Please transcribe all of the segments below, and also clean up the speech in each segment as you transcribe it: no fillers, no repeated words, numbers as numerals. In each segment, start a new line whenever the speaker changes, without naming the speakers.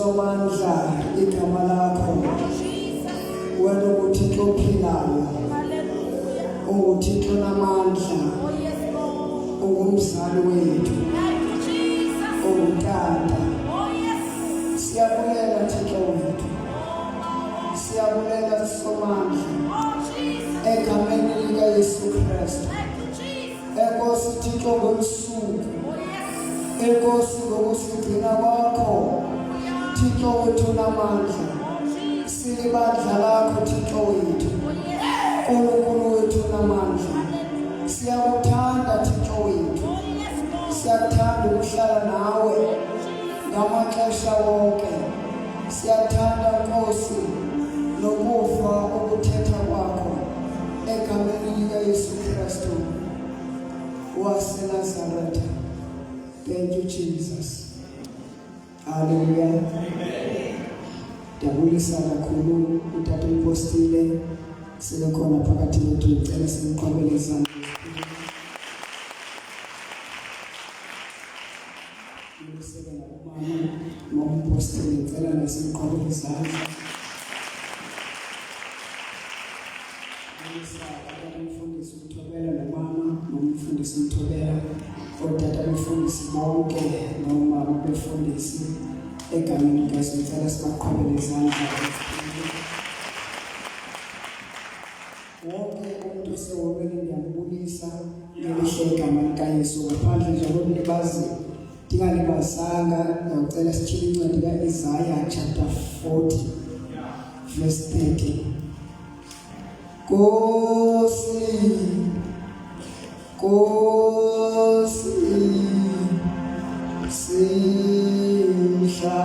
Somandla igama lakho wena uThixo ophilayo uThixo namandla ungumzali wethu ungutata siyabulela Thixo wethu siyabulela Somandla egameni lika Yesu Kristu enkosi Thixo ngomsuku enkosi ngokusigcina kwakho Thixo wethu namandla silibandla lakho Thixo wethu uNkulunkulu wethu namandla siyakuthanda Thixo wethu siyakuthanda ukuhlala nawe ngamaxesha wonke siyathanda Nkosi nokufa ukuthetha kwakho egameni lika Yesu Kristu waseNazaretha. Thank you Jesus. Hallelujah. Dabulisa kakhulu utata impostile silekhona phakathi kwethu ngicela simqhubele izandla. Usebenza umama ngompostile ngicela nasimqhubele izandla. Umfundisi uthobela nomama nomfundisi uthobela otata befundisi bonke nomama befundisi egameni likaYesu ngicela simaqhubele izandla. Wonke umuntu osewobeni ngiyambulisa ngelihle igama likaYesu ngaphandle nje kokulibazi ndingalibazanga ngicela sithini incwadi kaIsaiah chapter 40 verse 30. Kosi simhla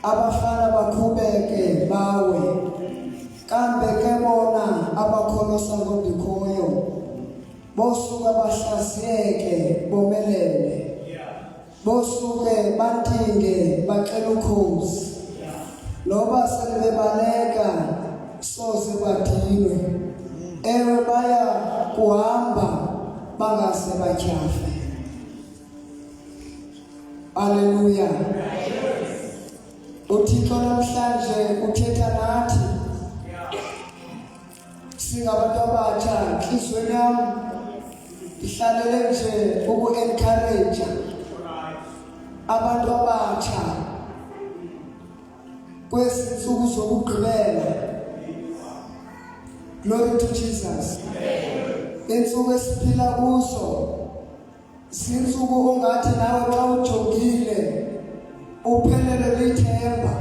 abafana bakhubeke bawe kambe ke bona abakholosa ngondikhoyo bosuka bahlaziyeke bomelele bosuke batinge bacela ukhozi loba selebaleka soze badinwe ewe baya kuhamba bangase batyhafe. Hallelujah. uThixo namhlanje uthetha nathi singabantu abatsha inhlizweni yami ihlalele nje uku-encourage abantu abatsha kwezinsuku zokugqibela. Glory to Jesus. Insuku esiphila kuzo zinsuku ongathi nawe xa ujongile uphelele lithemba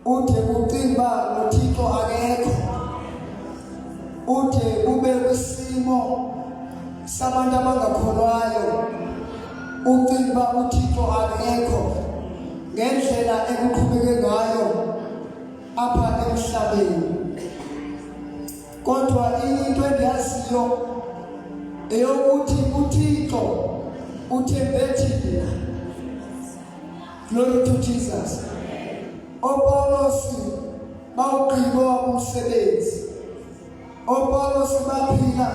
ude ucinga noThixo akekho ude ube kwisimo sabantu abangakholwayo ucinga uThixo akekho ngendlela ekuqhubeke ngayo apha emhlabeni. Kodwa into endiyaziyo eyokuthi uThixo uthembe thina Glory to Jesus. Opaulos bawugqiba umsebenzi. Opaulos baphila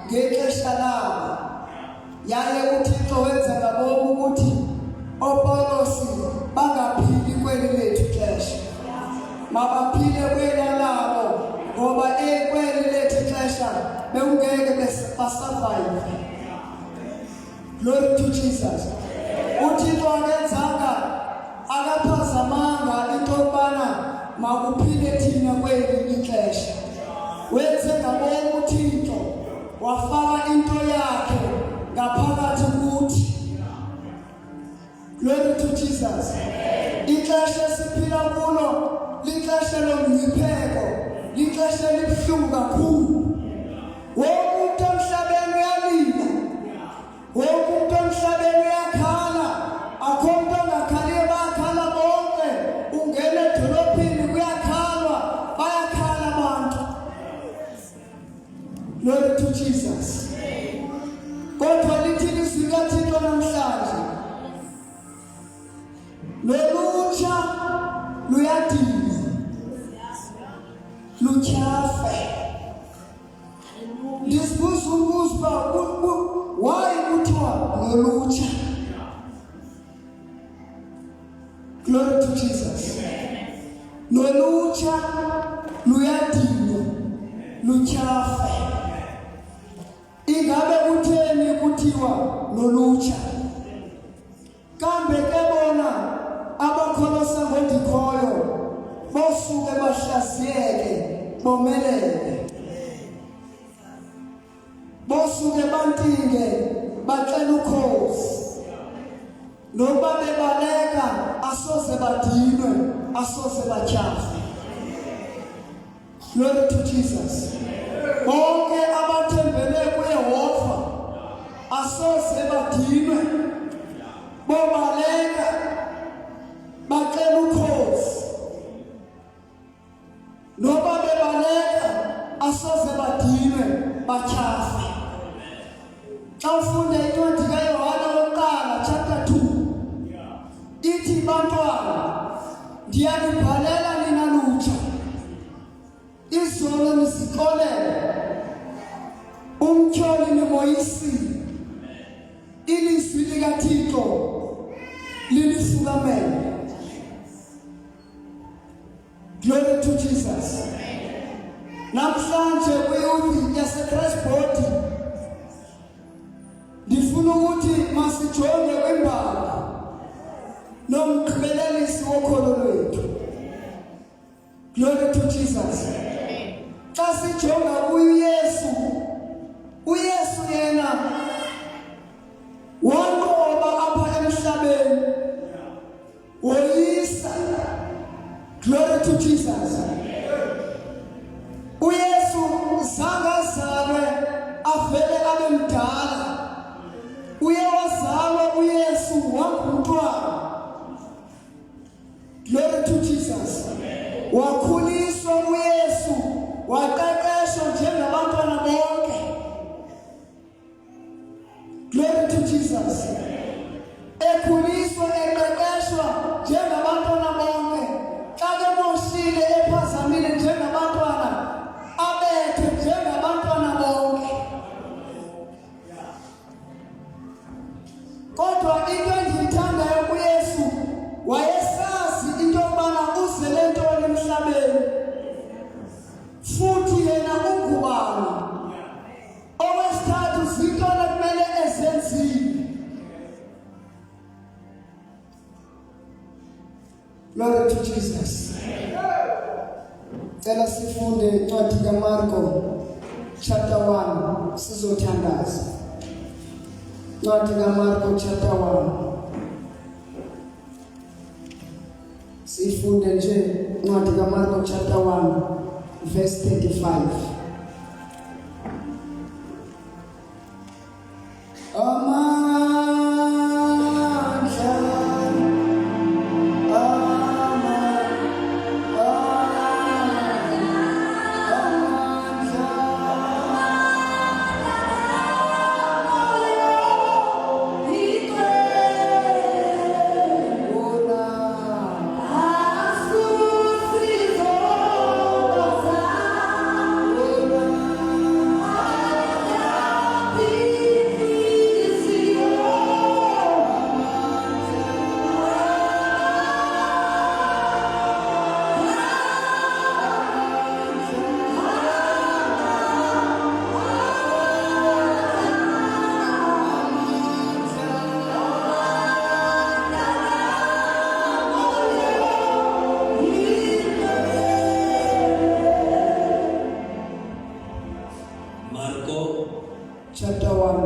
ngexesha labo. Yaye uThixo wenza ngabo ukuthi Opaulos bangaphili kweli lethu ixesha. Mabaphile kwela labo ngoba kweli lethu ixesha bewungeke basurvive. Glory to Jesus. Uthixo akenzanga akaphazamanga into yobana makuphile thina kweli ixesha. Wenze ngabo uThixo wafaka into yakhe ngaphakathi kuthi. Glory to Jesus. Ixesha siphila kulo lixesha lomngcipheko, lixesha elibuhlungu kakhulu. Wonke umuntu emhlabeni uyalila, wonke umuntu emhlabeni uyakhala, akho umuntu ongakhaliyo, bayakhala bonke. Ungena edolophini kuyakhalwa, bayakhala abantu. Glory to Jesus. Kodwa lithi ilizwi likaThixo namhlanje, lolutsha luyadinwa, lutyhafe. Ndisibuza umbuzo uba why kuthiwa lolutsha? Glory to Jesus. Lolutsha luyadinwa, lutyhafe. Ingabe kutheni kuthiwa lolutsha? Kambe ke bona abakholosa ngodikhoyo bosuke bahlaziyeke bomelele, bosuke bantinge bacela ukhozi. Noba bebaleka asoze badinwe, asoze batyhafe. Glory to Jesus. Bonke abathembele kuYehova asoze badinwe, bobaleka bacela ukhozi. Noba bebaleka asoze badinwe, batyhafe. Xa ufunda incwadi kaYohane wokuqala chapter 2 ithi, bantwana ndiyanibhalela nina lutsha izono nizixolele, umtyholi nimoyisile, ilizwi likaThixo lilifukamele. Glory to Jesus. Namhlanje kwiyuthi yaseChristbody ndifuna ukuthi masijonge kwimbali nomgqibelelisi wokholo lwethu. Glory to Jesus. Xa sijonga kuYesu, uYesu yena wanqoba apha emhlabeni woyisa. Glory to Jesus. uYesu zange azalwe avele abe mdala. Uye wazalwa uYesu wangumntwana. Glory to Jesus. Wakhuliswa uYesu, waqeqeshwa njengabantwana bonke. Glory to Jesus. Ekhuliswa eqeqeshwa njengabantwana bonke. Xa kemoshile ephazamile njengabantwana, abethe njengabantwana bonke. Kodwa into endiyithandayo kuYesu, wayesazi into yobana uzele ntoni emhlabeni, futhi yena ungubani. Okwesithathu, zintoni ekumele ezenzile. Glory to Jesus. Cela sifunde incwadi kaMarko chapter 1 sizothandaza. Incwadi kaMarko chapter 1. Sifunde nje incwadi kaMarko chapter 1 verse 35.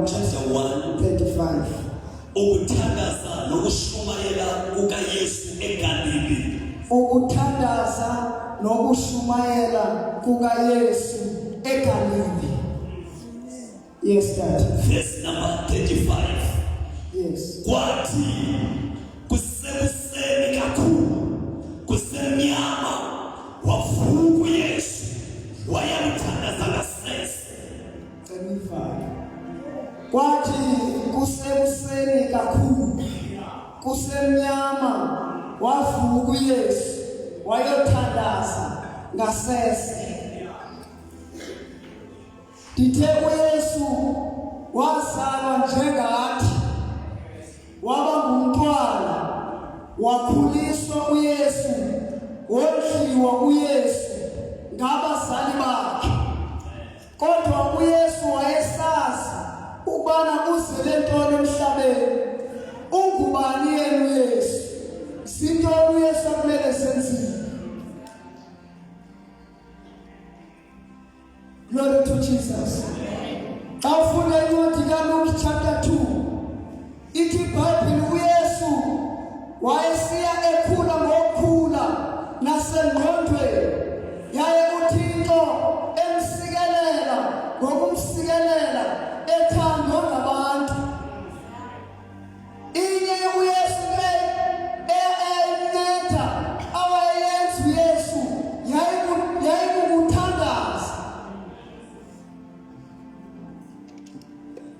John
chapter 1
35.
ukuthandaza nokushumayela kukaYesu eGalili.
Ukuthandaza nokushumayela kukaYesu eGalili. Yes, Dad.
Verse number 35.
Yes.
Kwathi kusekuseni kakhulu kusemnyama wavuka uYesu wayamthandaza ngasese.
35. Kwathi kusekuseni kakhulu kusemnyama wavuka uYesu wayothandaza ngasese. Dithe uYesu wazalwa njengathi, waba ngumntwana, wakhuliswa uYesu, wondliwa uYesu ngabazali bakhe. Kodwa uYesu wayesazi ukubana uzele ntoni emhlabeni. Ungubani yena uYesu? Sintoni uYesu akumele senzile? Glory to Jesus. Xa ufuna incwadi kaLuke chapter 2, ithi iBhayibhile uYesu wayesiya ekhula ngokukhula nasengqondweni, yaye uThixo emsikelela ngokumsikelela ethandwa ngabantu. Inye uYesu eyenetha awayenza uYesu yayikukuthandaza.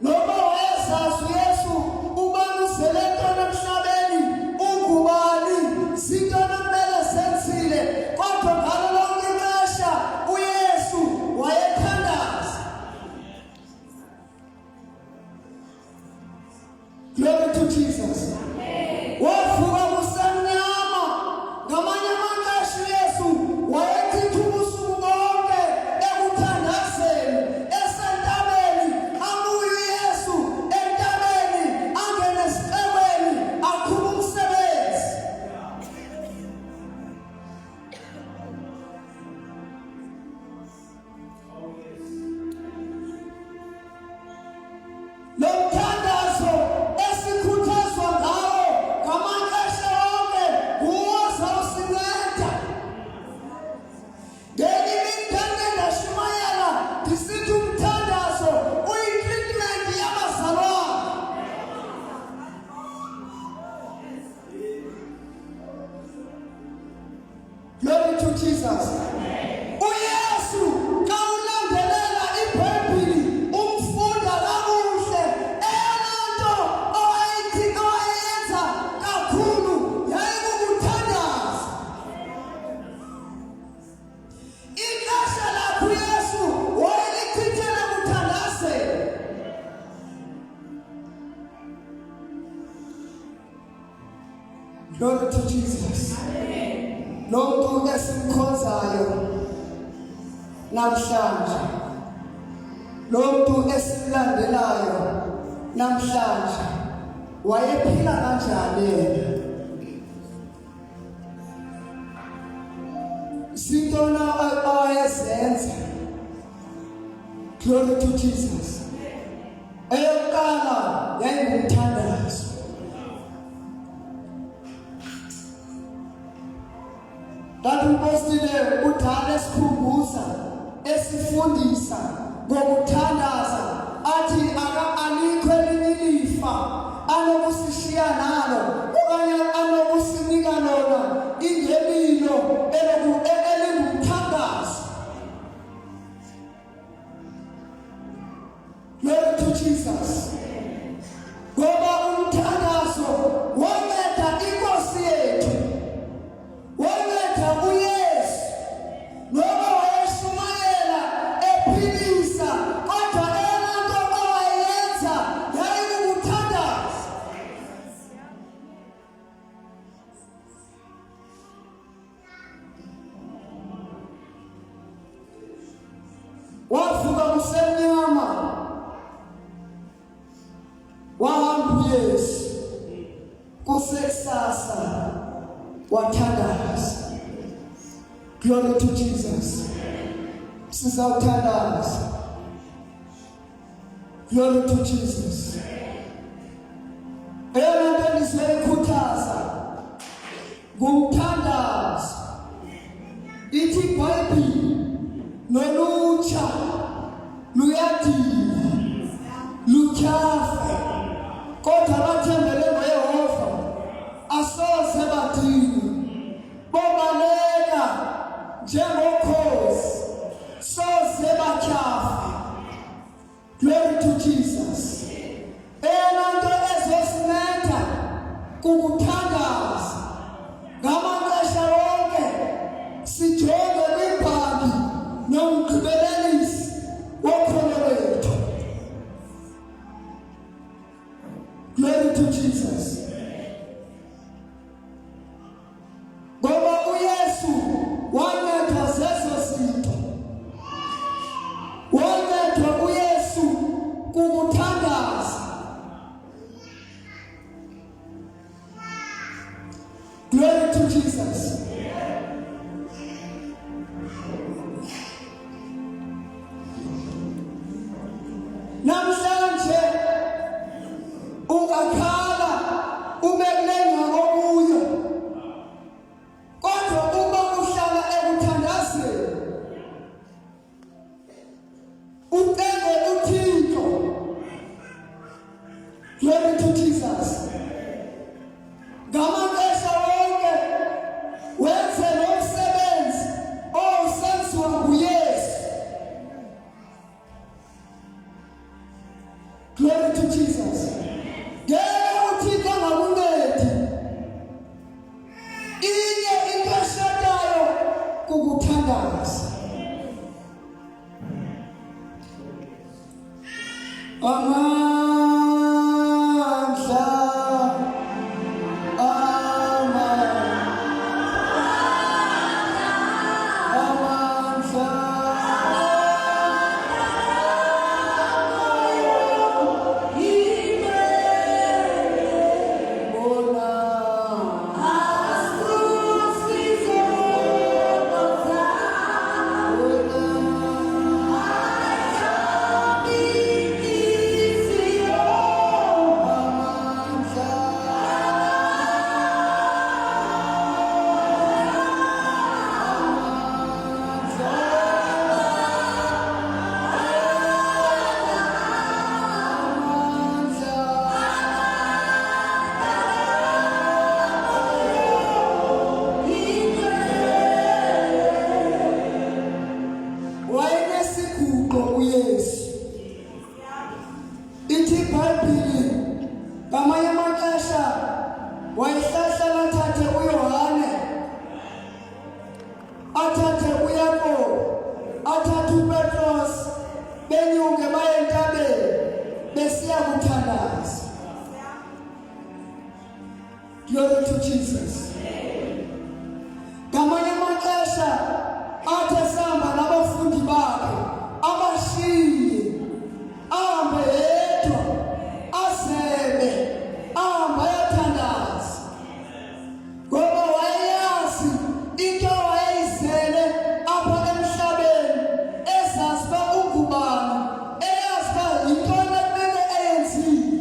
Noma wayezazi uYesu ubani uzele ntoni emhlabeni, ungubani, zintoni akumele zenzile, kodwa ngalo lonke ixesha uYesu wayethandaza. Glory to Jesus. Wavuka kusemnyama, ngamanye amaxesha uYesu wayechitha ubusuku bonke ekuthandazeni esentabeni. Abuye uYesu entabeni, angene esixekweni, aqhube umsebenzi. Lo mthandazo esikhuthazwa ngawo ngamaxesha onke uzawusinceda. Ngenye imini ndake ndashumayela ndisithi umthandazo uyi-treatment yabazalwane. Glory to Jesus. uYesu xa ulandelela iBhayibhile umfunda kakuhle, eyona nto owayeyenza kakhulu yayikukuthandaza. Ixesha lakhe uYesu wayelichithele kuthandazeni. Glory to Jesus. Lo muntu esimkhonzayo namhlanje, lo muntu esimlandelayo namhlanje, wayephila kanjani yena? Zintoni awayezenza? Glory to Jesus. Eyokuqala yayingumthandazo. Kanti umpostile udala esikhumbuza, esifundisa ngokuthandaza, athi alikho elinye ilifa anokusishiya nalo okanye anokusinika lona ingelilo elingumthandazo. Glory to Jesus. Ngoba umthandazo wanceda inkosi yethu, wanceda uYesu. Noma wayeshumayela ephilisa, kodwa eyona nto owayenza yayikukuthandaza. Wavuka kusemnyama, wahamba uYesu kusekusasa wathandaza. Glory to Jesus. Sizawuthandaza. Glory to Jesus. Eyona nto ndizoyikhuthaza ngumthandazo. Ithi iBhayibhile nolutsha luyadinwa, lutyhafe, kodwa abathembele ngoYehova asoze badinwe. Bobaleka njengokhozi, soze batyhafe. Glory to Jesus. Eyona nto ezosinceda kukuthandaza ngamaxesha wonke, sijonge kwimbali nomgqibelelisi wokholo lwethu. Glory to Jesus. Ngoba uYesu wancedwa zezo zinto. Wancedwa uYesu kukuthandaza. Glory to Jesus. Namhlanje ungakhala ube kulenga kokuyo, kodwa uma uhlala ekuthandazeni, ucenge uThixo. Glory to Jesus. Ngamaxesha wonke wenze lo msebenzi osenziwa nguYesu. Glory to Jesus. Ngeke uThixo angakuncedi. Inye into eshotayo kukuthandaza. Ithi iBhayibhile ngamanye amaxesha wayehlahla athathe uYohane, athathe uYakobo, athathe uPetros, benyuke baye entabeni besiya kuthandaza. Glory to Jesus. Ngamanye amaxesha athi esihamba nabafundi bakhe abashiye, ahambe yedwa, azebe, ahambe ayathandaza. Ngoba wayeyazi into wayeyizele apha emhlabeni, ezazi uba ungubani, eyazi uba yintoni ekumele eyenzile.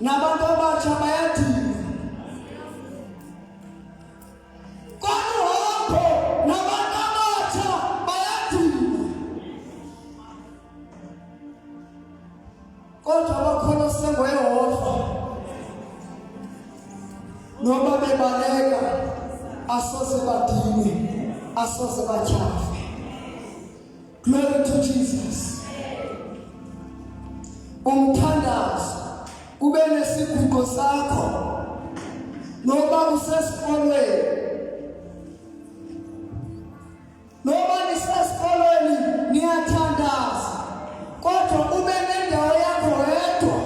nabantu abatsha bayadinga. Kwaluhambo nabantu abatsha bayadinga. Kodwa bakhona sengoyehova noma bebaleka asoze badinge, asoze batyhafe. Glory to Jesus. Umthandazo ube nesiguqo sakho noba usesikolweni, noba nisesikolweni niyathandaza, kodwa ube nendawo yakho wedwa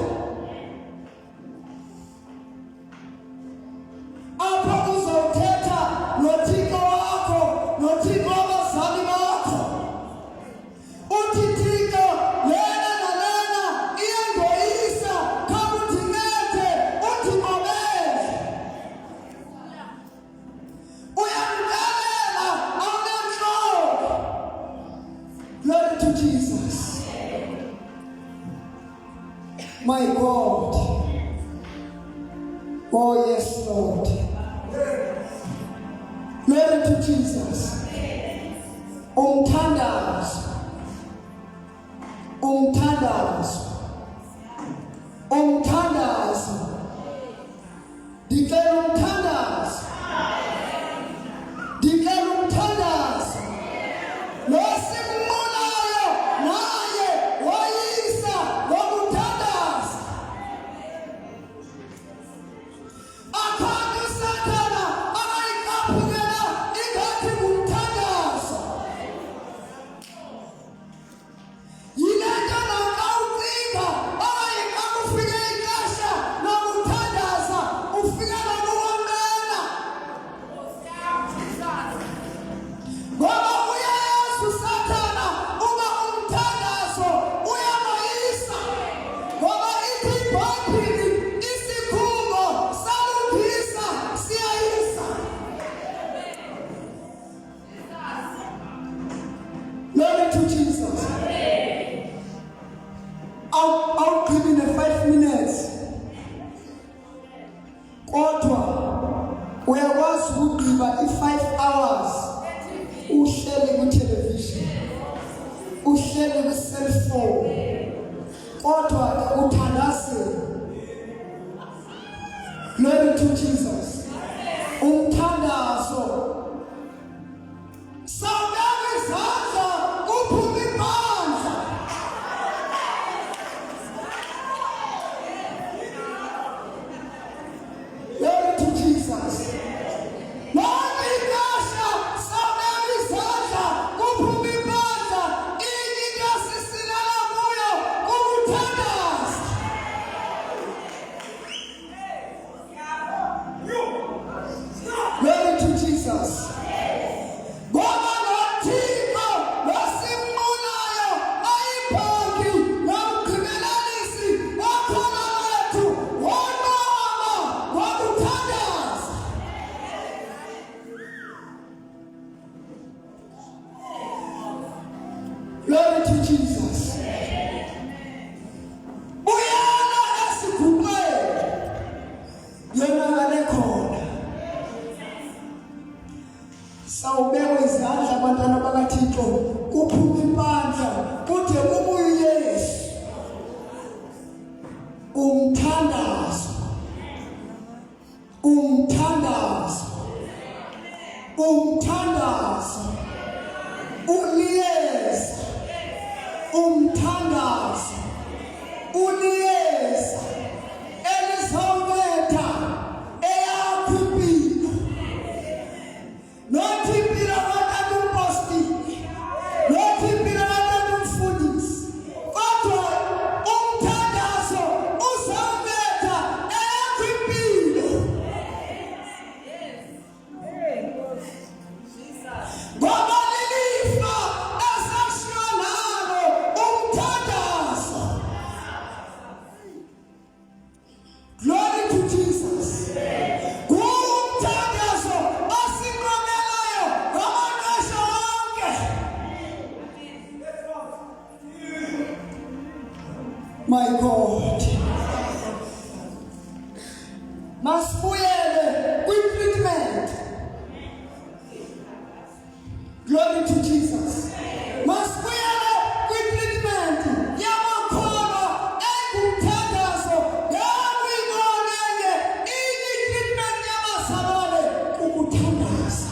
apho uzothetha noThixo wakho, noThixo wabazali bakho. Uthi Thixo, lena nalena iyangoyisa, khawuthingete, uthi ngobele. Uyamkelela, awunentloko. Glory to Jesus. My God. Oh yes, Lord. Glory to Jesus. Umthandazo. Umthandazo. Umthandazo. Declare umthandazo. Declare umthandazo. Lo simulayo naye wayisa ngomthandazo. Akhange uSathana akayikaphukela ingathi ngumthandazo. Yile nto nakawucinga akayikakufike ixesha lokuthandaza, ufikela kuwamela. Ngoba uyayazi uSathana uba umthandazo uyamoyisa. Ngoba ithi iBhayibhile isikhungo salungisa siyayisa. Glory to Jesus. I'll give in 5 minutes. Kodwa uyakwazi ukugqiba i5 hours uhlele ku-television, uhlele ku-cellphone, kodwa uthandazeni. Glory to Jesus. Umthandazo sawubeka izandla uphume ibandla. Glory to Jesus. Noma ikasha sawubeka izandla uphume ibandla. Into esisilela kuyo ukuthandaza. Glory to Jesus. Ngoba noThixo losimulayo ayibhongi nomgqibelanisi wakhona wethu wonwaba ngokuthandaza. Glory to Jesus. Uyala esigubeni yonakale khona. Sawubekwe izandla abantwana bakaThixo, kuphume ibandla kude kubuye uYesu. Umthandazo. Umthandazo. Umthandazo. Uliyeza. Umthandazo. Uliyeza. Elizawubetha eyakho impilo. Not impilo abantu umpostile. Not impilo abantu umfundisi. Kodwa umthandazo uzawubetha eyakho impilo. Ngoba lilifa esashiywa nalo umthandazo. masibuyele kwi-treatment. Glory to Jesus. Masibuyele kwi-treatment yamakholwa engumthandazo yakuyinonenye i-treatment yamazalwane ukuthandaza.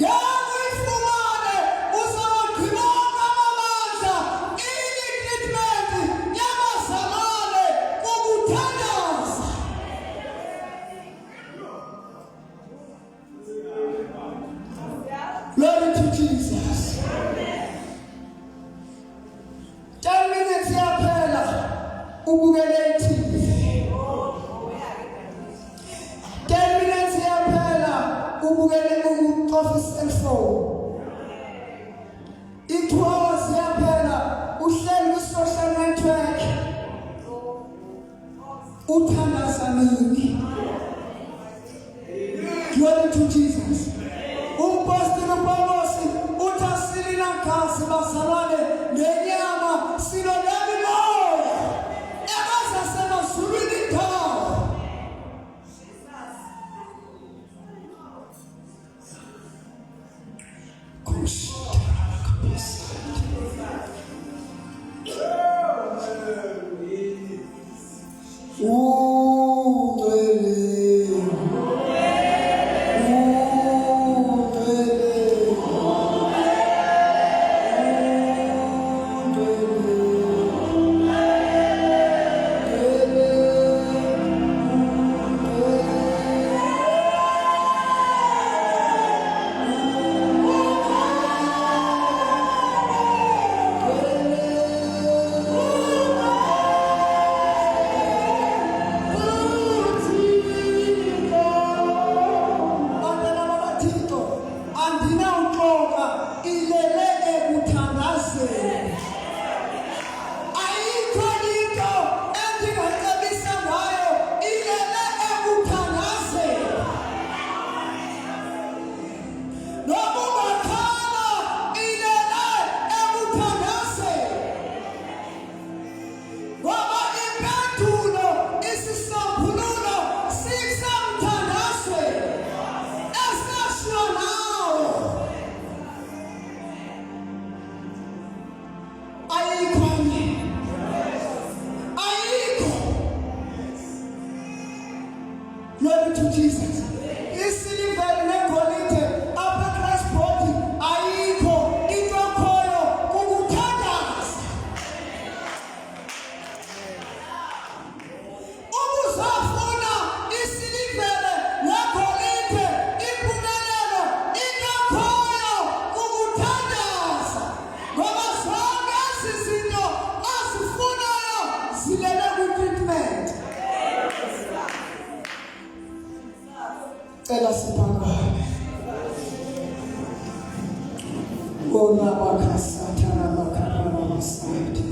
Yakuyifumane uzawugqibonga amandla i-treatment yamazalwane ukuthandaza. Glory to Jesus. 10 minutes yaphela ubukele iTV. 10 minutes yaphela ubukele ku-office and phone. 2 hours yaphela uhleli ku-social network uthandaza nini. Glory to Jesus. Umpostoli Pawulos uthi asilina gazi bazalwane nenyama silolele moya ebazasebazulwini indawo. Glory to Jesus. Isilivele negolide apha transport ayikho into ekhoyo ukuthandaza. Ubuzafuna isilivele negolide impumelelo into ekhoyo ukuthandaza. Ngoba zonke ezi zinto azifunayo zilele kwi-treatment. Cela siphakame. Ona bakasatana bakabana basayidi.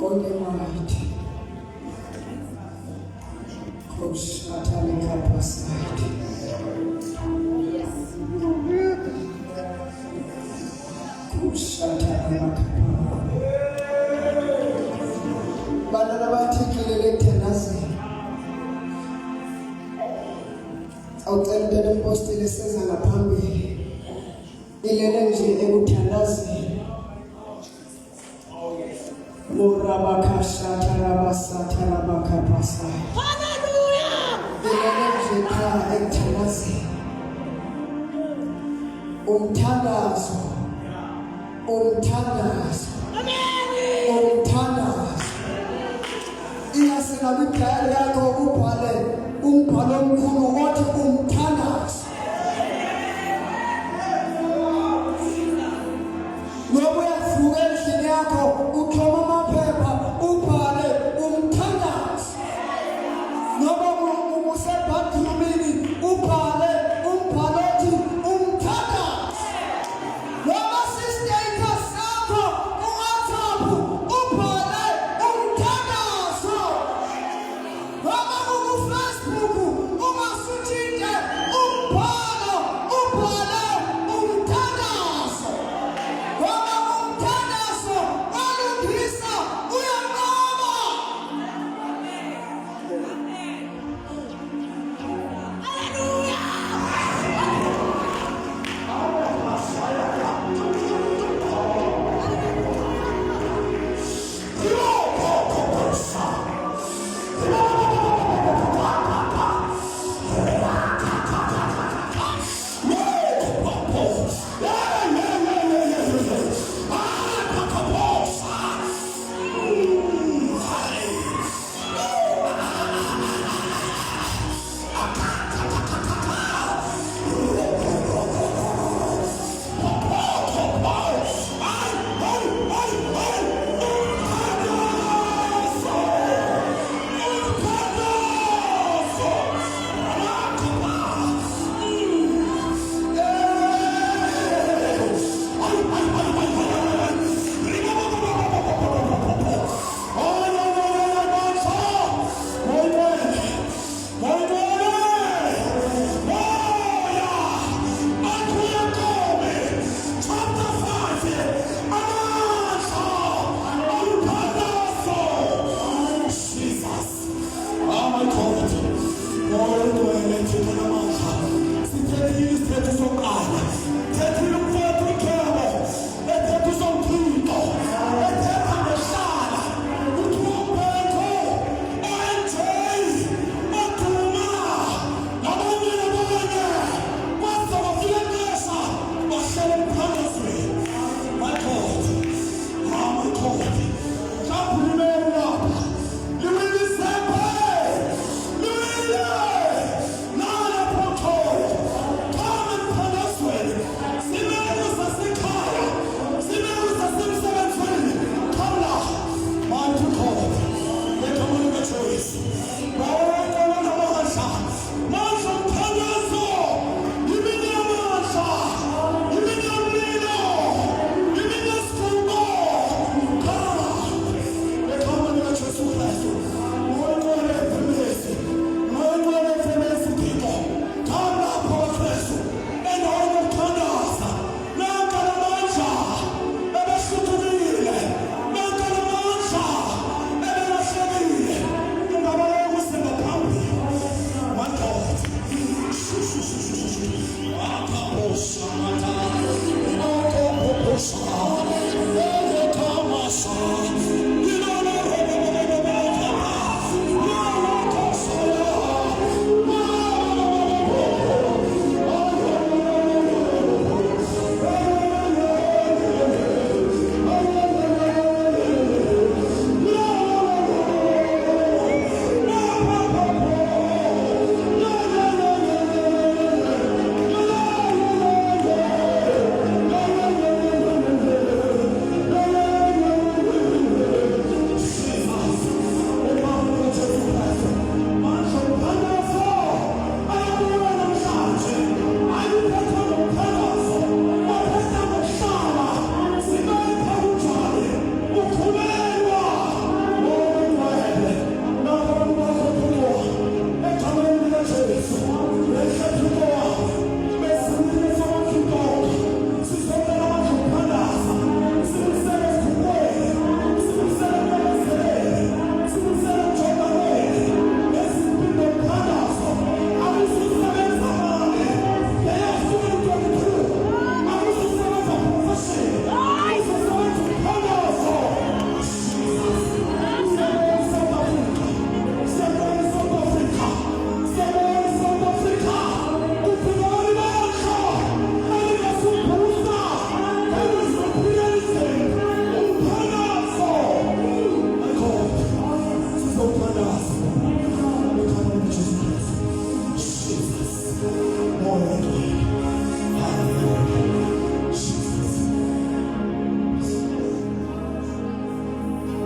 Only might. Kosatana kapasayidi. Kosatana bakabana. Banana bathikilele thandaza. Awucela impostile seza ngaphambili. Ilele nje ekuthandazeni. Morabakashata rabasata rabakapasa. Hallelujah. Ilele nje pha ekuthandazeni. Umthandazo. Amen. Umthandazo. Iyasena kwibhayibheli yakho ubhale umbhalo omkhulu othi umthandazo. Ngoba uyavuka endlini yakho uthoma amaphepha ubhale umthandazo. Ngoba usebhadrumini ubhale umbhalo othi umthandazo. Ngoba si-status sakho ku-WhatsApp ubhale umthandazo. Ngoba ku-Facebook ungasuthinte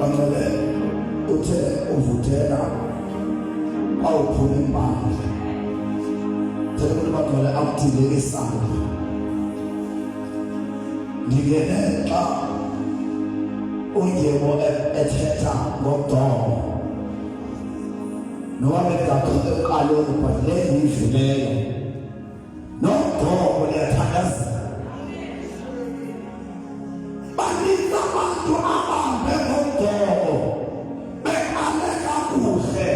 bangcwele uthe uvutela awuphula impande thela umuntu bangcwele akuthile isandla ngingene xa uyebo ethetha ngodomo noma bekaqhubeka eqaleni but le ivileyo nodomo liyathandaza banika abantu abahambe ngodomo beqale kakuhle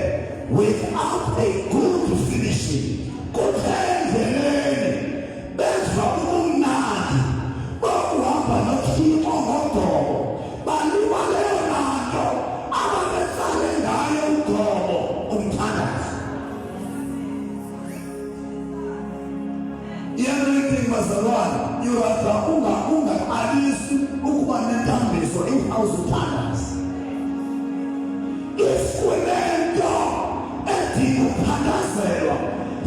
without a good finishing kuthengeleni bezwa ubumnandi bokuhamba nothixo ngodomo baliwa leyo nanto ababetsale ngayo ugomo umthandazo yena bazalwane yurata ungaqalisi ukuba nentambiso awuzuthandaza isikwelento edinga ukuthandazelwa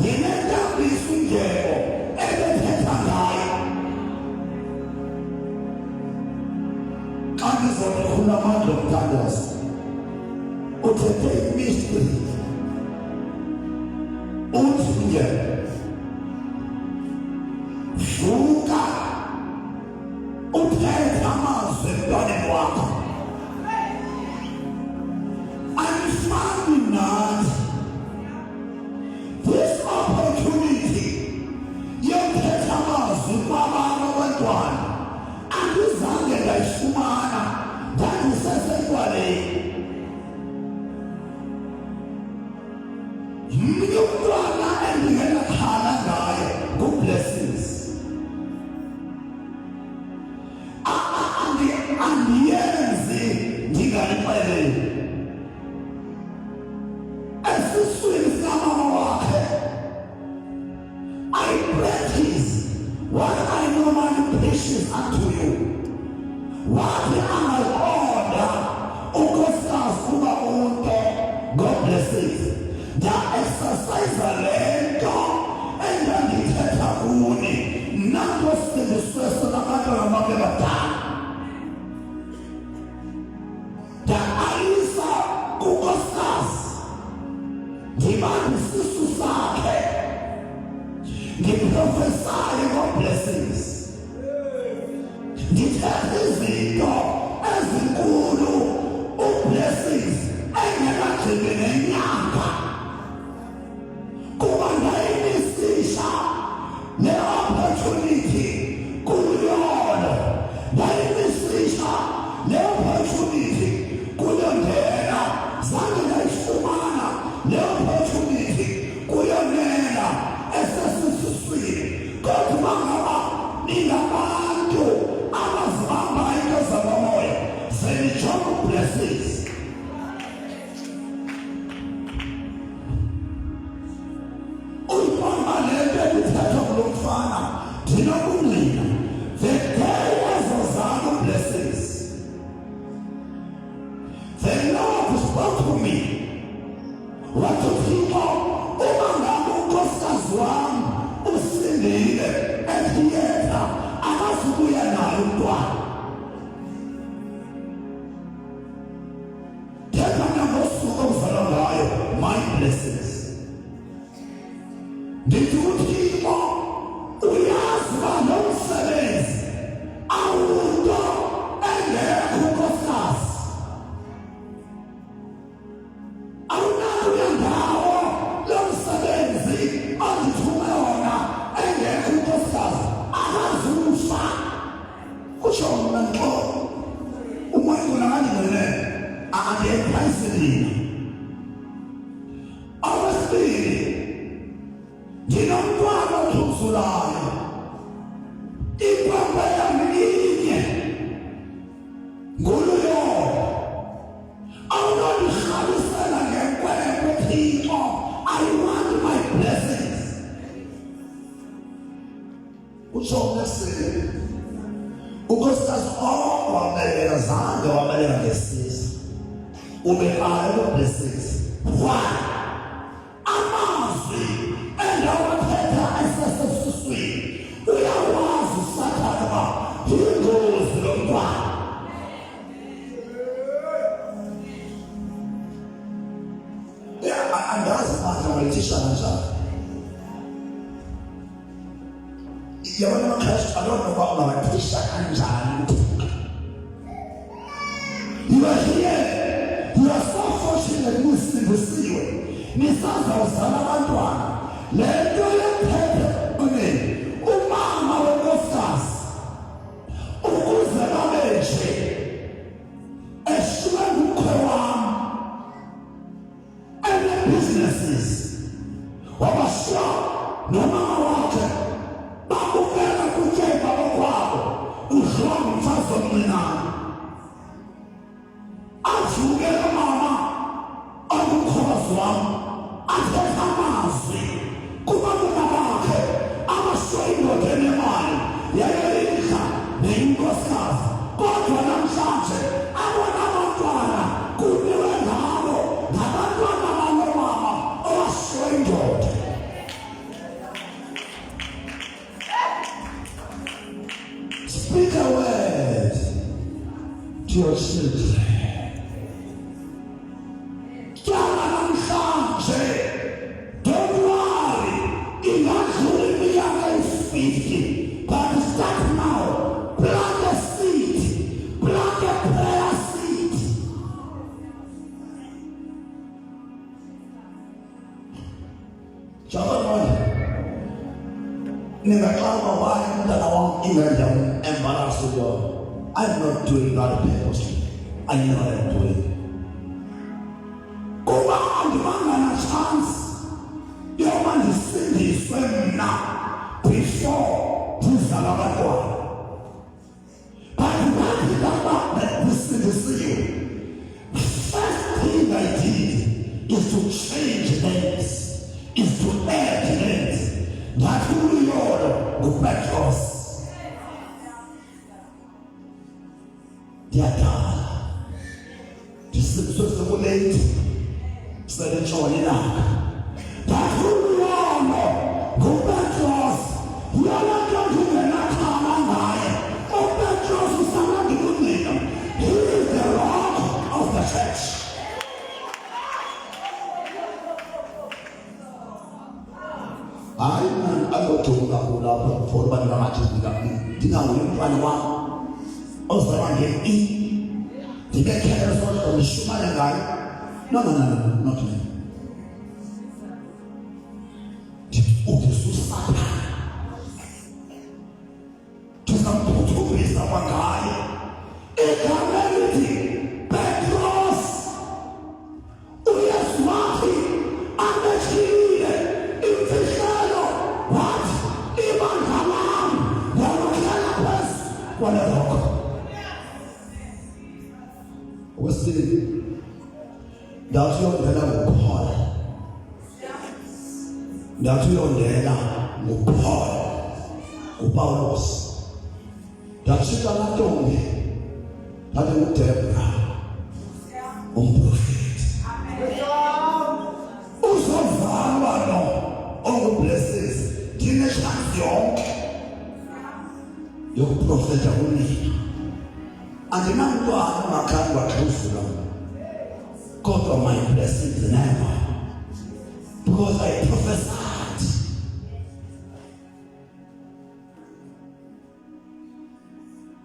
yinentambiso ingeko ebethetha ngayo xa ngizodifuna amandla okuthandaza uthethe imistry uthi ingeko vuka uthethe amazwi emntwaneni wakho anifani nathi this opportunity yokuthetha amazwi kwabanye abantwana andizange ndayifumana ndandisesekwaleni mnye umntwana endingenakhala ngaye ngublessings andiyenzi ndingalixeleli esiswini sikamama wakhe I practice what I normally preaches unto you wathi angaqonda unkosikazi kuba unto God blesses nda-exercise lento endandithetha kuni nanto sindisweso nabantwana bami badala nda-alisa kunkosikazi ndibambe isisu sakhe ngiprofesaye ngo-blessings ndithethe izinto ezinkulu u-blessings engekagqibi nenyanga kuba ndayimisisha le-opportunity kuyona ndayimisisha le-opportunity kuyongena zange ndayifumana le-opportunity kuyonena esesisiswini kodwa ngaba ningabantu abazibamba into zabamoya zenijonga blessings uyibamba lento ebithetha kulo mfana ndinokungqina the day ezozala blessings the Lord spoke to me wathi uThixo uma ngabe unkosikazi wami usindile ethiyetha akazukuya naye umntwana thetha nangosuku ozalwa ngayo my blessings ndithi uThixo uyazi uba lo msebenzi awunto engekho unkosikazi awunakuya ndawo lo msebenzi andithume wona engekho unkosikazi akazufa kusho mna ngxo umoya unakandingene andiyephayiselile awesibili ndinomntwana othuzulayo ipapa yami inye nguluyo awunondihalisela ngenkwenkwe Thixo I want my blessings utsho ngesini unkosikazi wabelela zange wabelela ngesisa ubekaya blessings why amazwi endawathetha esesesiswini uyawazi usathane uba yingozi lomntwana
yabona amaKristu alonokwa ungawathisha kanjani. You are here. You are so fortunate nisindisiwe. Nisaza uzala abantwana. Lento yemphethe unini. Umama wenkosikazi. Ukuze babeje. Eshuka ngumkhwe wami. And businesses. Wabashiya nomama wakhe. Bakuvela kutsheba bokwabo. Udliwa ngumfazi omncinane. Ajukela mama angumkhozi wami athetha amazwi kubantwana bakhe abashiya indoda enemali yayelidla neyinkosikazi kodwa namhlanje abona abantwana kuniwe ngabo ngabantwana banomama abashiya indoda. Speak a word to your children. Don't worry, in that 50, but start now. Plant a seed, plant a prayer seed. Jangan ninggalkan why dan awam ingat yang embarrass you. I'm not doing that purposely. I know I'm doing. Gimana chance your man is simply swim now before Tizala Batwa. But what did that listen to see you? First thing I did is to change names, is to add names. That who you are, go back to us. Dear God, this is so late. Said join now. That who you are, go back to us. You are not going to be not come on by. Go back to us with someone good name. He is the rock of the church. I go to the for one matches. Dinner will run one. Also, I get in. To get care of the Shumaya guy. No, not me. To some people, is a guy. A community, Petros, we are smarty, and the children, in the shadow, what? Even Haman, the Rocanapes, whatever. What's the that you're there with God. That you're there with God. With Paulos. That you are not only that you Deborah. Prophet. Also, Father, all blessings. Teenage young. Your prophet only. And the man who are not what close to them. God of my blessings never. Because I prophesied.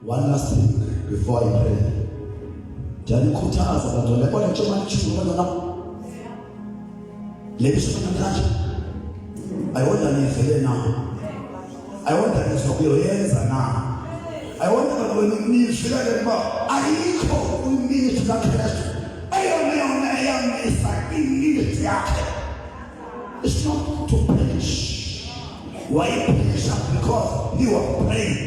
One last thing before I pray. Jani kutaza bato lepo na choma chiu wana na. Lepisho na mtaji. I wonder ni fele na. I wonder ni sokyo yenza na. I wonder ni fele na. Aiko uni tukakrestu. It's not to perish. Why perish? Because he was praying.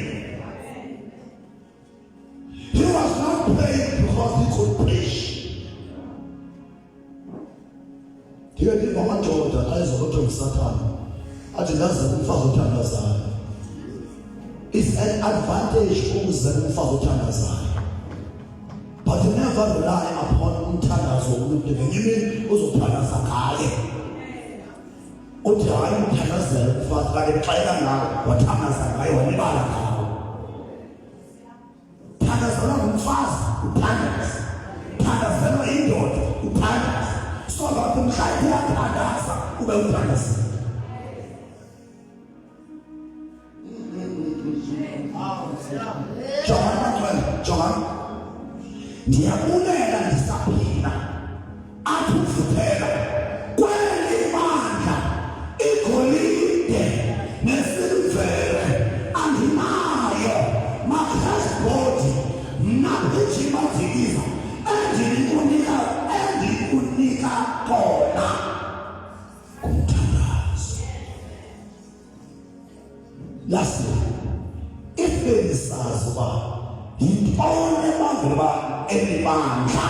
He was not praying because he could preach. Here the moment of the eyes of the Satan. It's an advantage but never rely upon Tanas or Women who Tanas are high. Uti hayi umthandazelo kufazi kade xela ngawo wathandaza ngayo wanibala ngawo. Thandazela ngumfazi uthandaza. Thandazelwa indoda uthandaza. So that umhlali uyathandaza ube uthandaza. Jonga. Ndiyabulela ndisaphila. Athi uvuthela. Kweli bandla igolide nesilivere andinayo ma-dashboard mnaphijimajikiza endikunika kona kumthandazo. Lastly, if benisazi uba yintoni ebangela eli bandla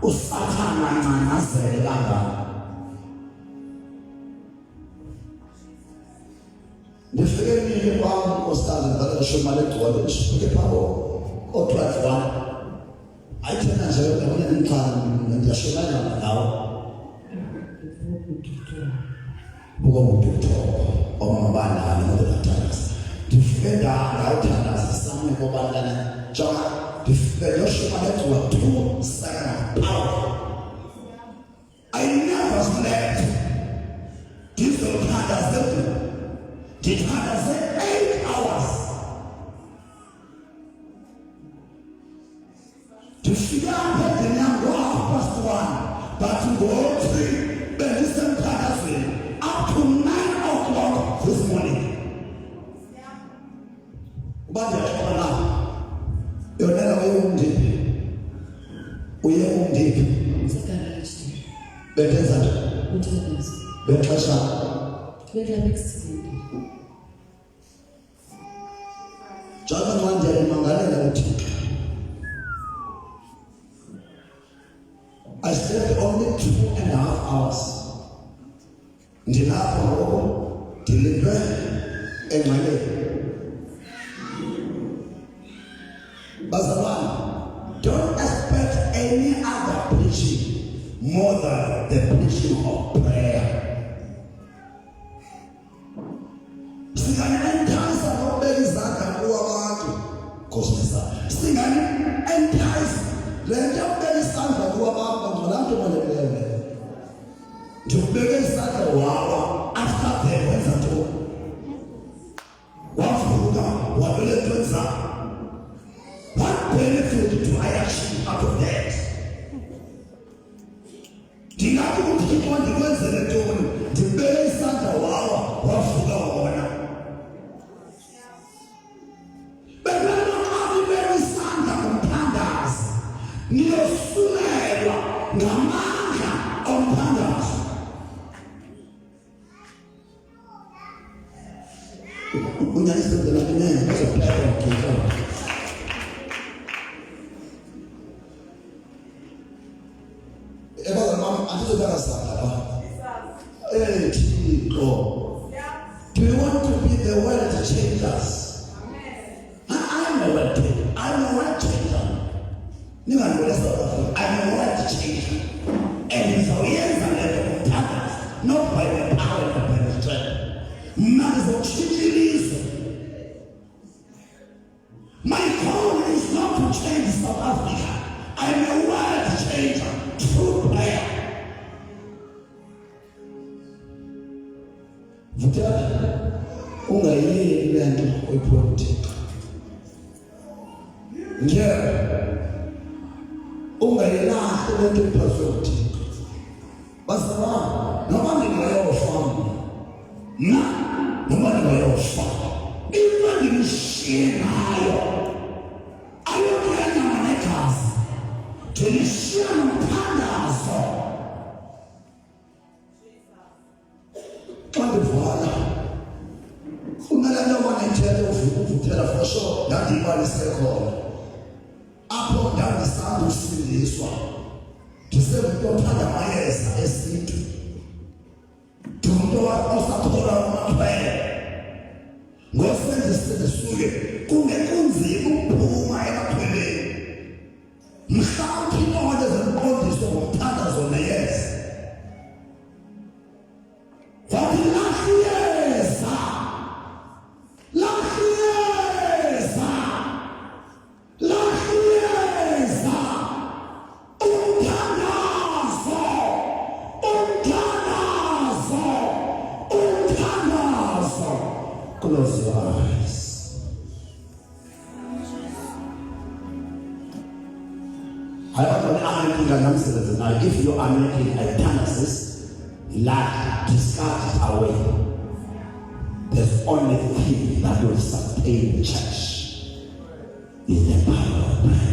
uSathane ancanazele kangaka, ndifike nini kwam nkosikazi ndibale shomali egcwele ndifike phaa o-12 wam ayithena nje ndabona ndimxhana ndiyashonanyana nawe buka ngudokotela omama banami ngobathandaza ndifike ndawuthandaza samwe kobantana jonga ndifike yoshomali egcwele 2 seconds power. I never slept. Ndizothandaza ndithandaze 8 hours. Ndifika apha endlini yam ngo-1:30 but ngo-3 bendisemthandazweni up to 9 o'clock this morning. Uba ndiyaxoxa na yonela uye undiphi bendenza njani bexesha njalo nxa ndiyayimangalela uThixo. I slept only 2.5 hours. Ndilapha ngoku ndilindwe engqeleni. Bazalwane, don't expect any other preaching more than the preaching of prayer. Singanentasa nokubeka izandla kuwo abantu Nkosikazi. Singanentasa le nto yokubeka isandla kuwo abantu ngolaa nto obalulekileyo. Ndikubeka isandla wawa after the wenza ntoni wavuka wabele ntwenza. What benefit do I achieve out of that? Ndingathi uThixo ndikwenzele ntoni ndibeke isandla wawa wavuka wona. Bebena xa ndibeke isandla kumthandazi niyosulelwa ngamandla omthandazo. Unyanisebenzela kunene uzophela uGqirha. Do you want to be the world changers? I'm a world changer. I'm a world changer. I'm a world changer. And it's a yes and a not by the power but by the strength. Man is a reason. My call is not to change South Africa. I'm a world changer through prayer. Vutela ungayiyeki le nto oyipolitiki. Nje ungayilahli le nto iphasothiki. Bazalwane, noma ndingayofa noma ndingayofa into ndinishiye nayo ayokela nyama negazi ndinishiya nomthandazo. Kumele noma ngithethe uvuthela for sure ndandibalise khona apho ndandisanda usindiswa ndisemuntu othanda amayeza esintu ndimuntu osakhola umaphele ngosendisuke kungekunzima ukuphuma emapheleni mhlawumbe inqondo zemqondiso ngomthandazo neyeza Close your eyes. Now, if you are making ectanasis, like discard it away. There's only thing that will sustain the church is the power of prayer.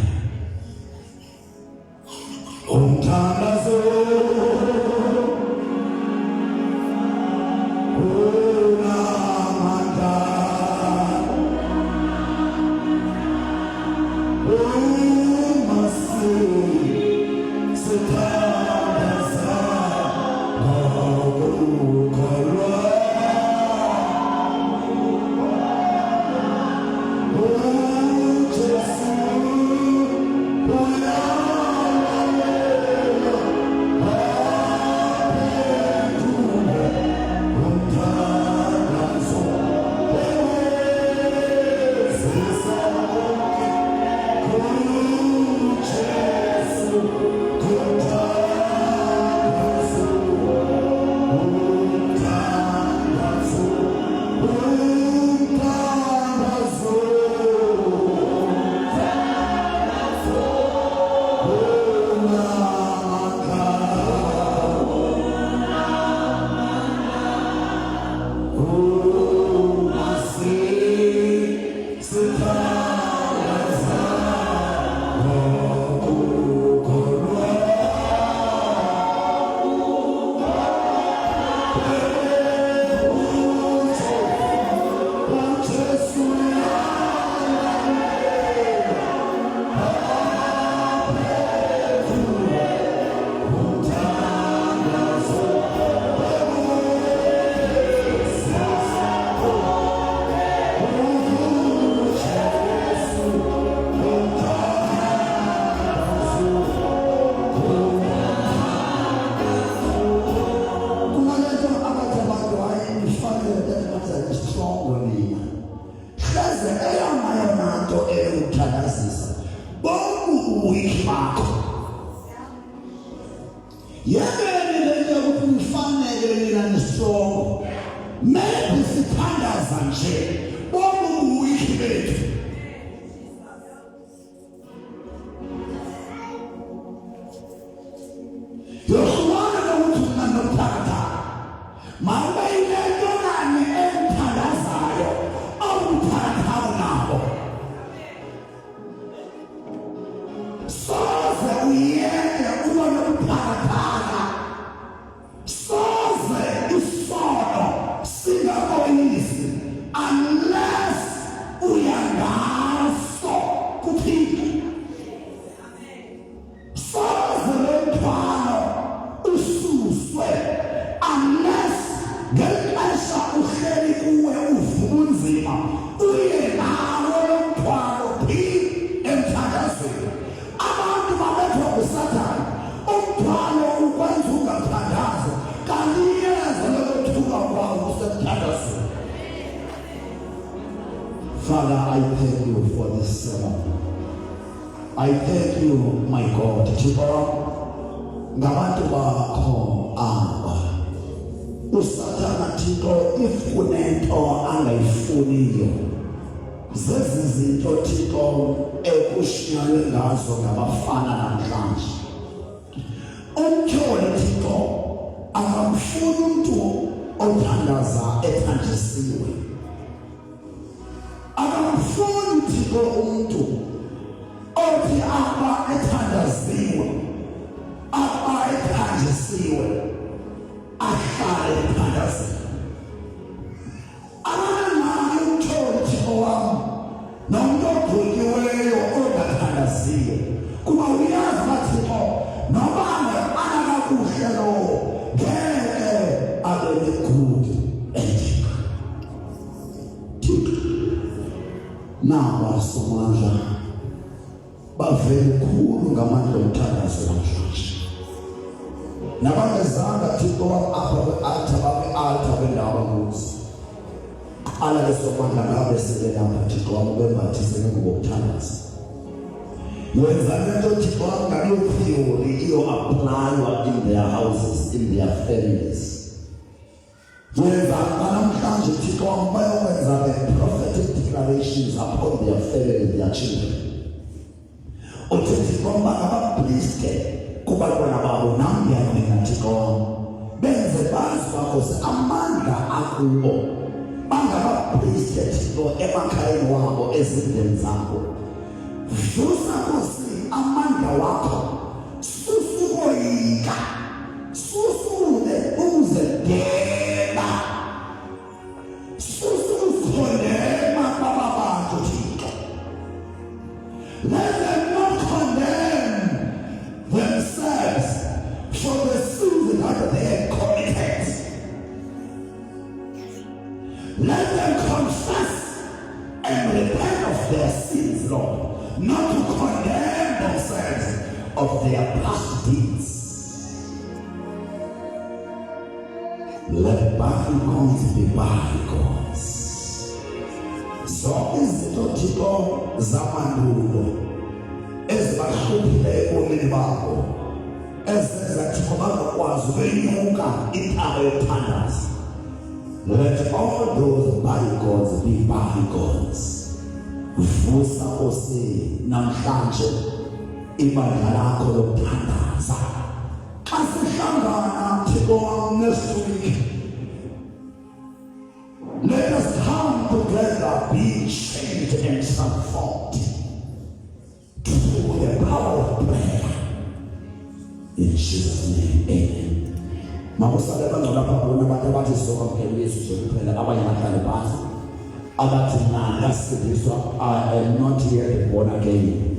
Father, I thank you for this sermon. I thank you, my God, ngabantu bakho aba uSathana Thixo if kunento angayifuniyo zezi zinto Thixo ekushinyalwe ngazo ngabafana namhlanje. Umtyholi Thixo akamfuni umuntu othandaza ethandisiwe. Akamfuni Thixo umuntu othi apha ethandaziwe, apha ethandisiwe, ahlale ethandaziwe. Abanayo umtyholi Thixo wami nomuntu ogqunyiweyo ongathandaziwe kuba uyazi Thixo noba akakuhle lowo ngeke abe ne-good ending. Thixo naba somandla bavele khulu ngamandla omthandazo namhlanje. Nabangezanga Thixo apha kwe-altar babe-altar bendawo kuzo. Qala lesomandla ngabe sebelapha Thixo bembathise ngokuthandaza. Wenza lento Thixo ngaleyo theory iyo-applywa in their houses, in their families. Wenza namhlanje Thixo bayokwenza the prophetic declarations upon their family, their children. uthi bomba ngabapleased kubantwana babo nami ngiyamina Thixo benze bazi bakho amandla akubo bangabapleased Thixo emakhayeni wabo ezindlini zabo vusa Nkosi amandla wakho susukoyika susume uzedela susukondema baba bantu Thixo. Let them not condemn themselves for the sins that they have committed. Let them confess and repent of their sins, Lord, not to condemn themselves of their past deeds. Let bygones be bygones. Zonke izinto Thixo zamandulo ezibahluphile ebomini babo ezenza Thixo bangakwazi ukwenyuka intaba yokuthandaza. Let all those bygones be bygones. Vusa Nkosi namhlanje ibandla lakho lokuthandaza. Xa sihlangana Thixo next week, let us come together, be changed and transformed through the power of prayer. In Jesus' name, amen. Makusale bangcola phakona abantu abathi sokwamkela Yesu kuphela abanye bahlale phansi abathi nanga sidiswa I am not yet born again.